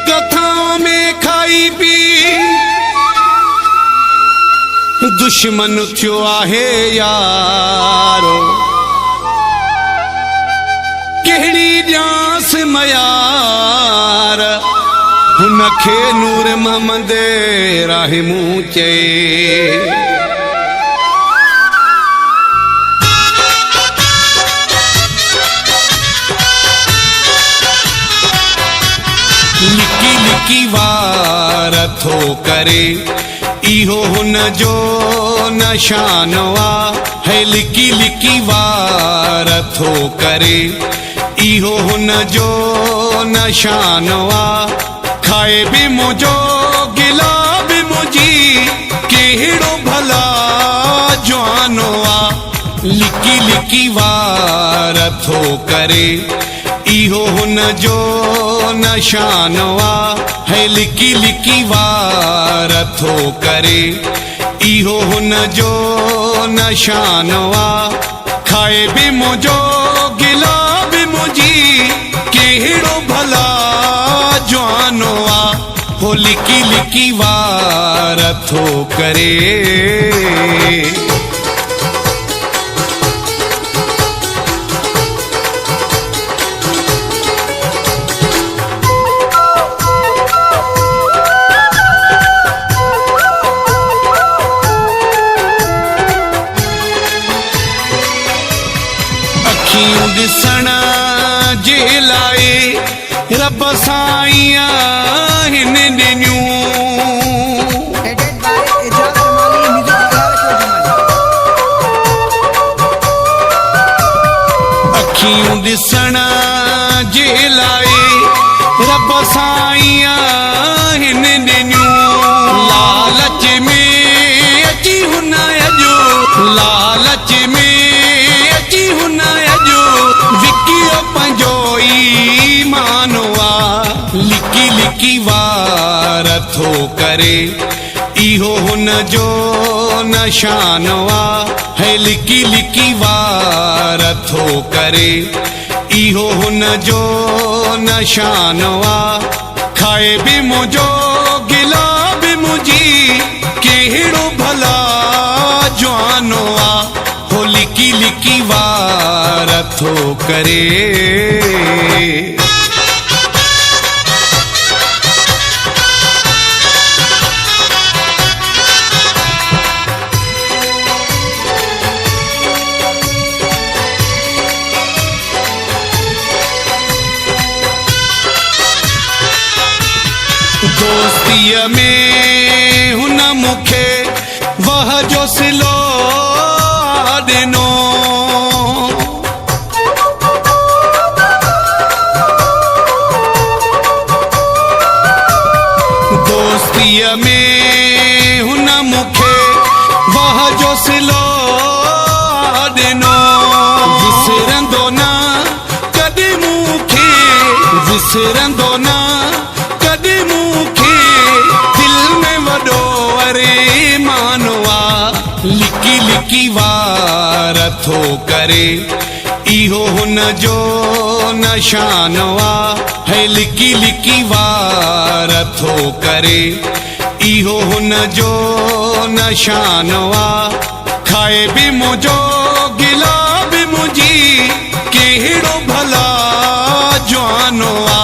कथा में खाई पी दुश्मन थियो आहे यारो, कहिड़ी ॼास मयार हुनखे नूर मोहम्मद राहिमू चए। लिकी लिकी वार थो करे इहो हुन जो नशानवा है। लिकी लिकी वार थो करे इहो हुन जो नशानवा। खाए भी मुझो गिला भी मुझी कहिड़ो भला जवानवा। लिकी लिकी वार थो करे इहो हुन जो नशानवा है। लिकी लिकी वार थो करे इहो हुन जो नशानवा। खाए भी मुझो गिला भी मुझी कहिड़ो भला जवानवा। हो लिकी लिकी वार थो करे। अखियूं ॾिसण जे लाइ रब साईं हिन ॾिनियूं। अखियूं ॾिसण जे लाइ रब साईं हिन ॾिनियूं। लालच में अची हुन अॼु, लालच में अची हुन अॼु विकियो पंहिंजो ईमानवा। लिकी लिकी वार थो करे इहो हुन जो नशानवा है। लिकी लिकी वार थो करे इहो हुन जो नशानवा। खाए भी मुझो गिला भी मुझी कहिड़ो भला जवानवा। हो लिकी लिकी वार थो करे। दोस्तीअ में हुन मूंखे वह जो सिलो ॾिनो। दोस्तीअ में हुन मूंखे वह जो सिलो ॾिनो। विसरंदो न कॾहिं मूंखे, विसरंदो न कॾहिं मूंखे दिल में वॾो अरमानवा। लिकी लिकी वार थो करे इहो हुन जो नशानवा है। लिकी लिकी वार थो करे इहो हुन जो नशानवा। खाए भी मुझो गिला भी मुझी कहिड़ो भला जवानवा।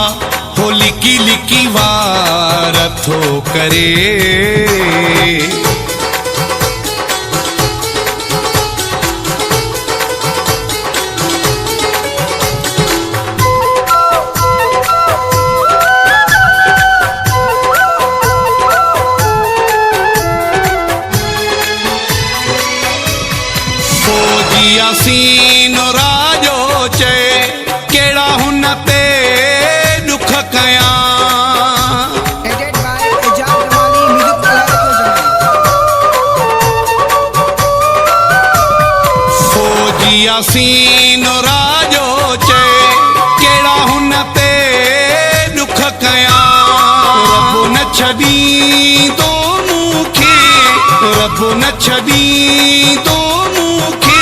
हो लिकी लिकी वार थो करे। फौजी यासीन राजो चए कहिड़ा हुन ते दुख कयां। फौजी यासीन राजो चे केड़ा हुन ते दुख कयां रब न छॾी तो मूंखे रब न छॾी तो मूंखे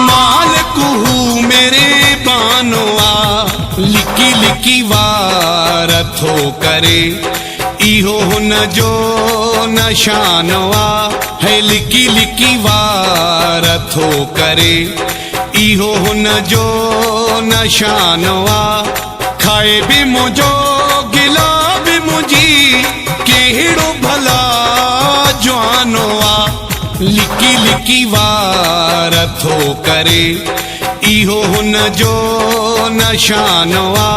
मालिक हू मेरे बानो आ लिकी लिकी वार थो करे इहो हुन जो निशानो आ है लिकी लिकी वार थो करे इहो हुन जो निशानो आ खाए भी मुझो गिला भी मुझी केड़ो भला जवानो आ लिकी लिकी वार थो करे इहो हुन जो निशानो आ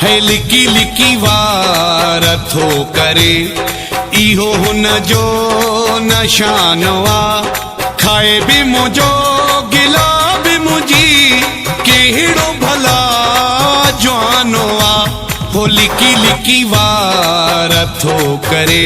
है लिकी लिकी वार थो करे इहो हुन जो निशानो आ खाए भी मुझो गिला भी मुझी केड़ो भला जवानो आ हो लिकी लिकी वार थो करे।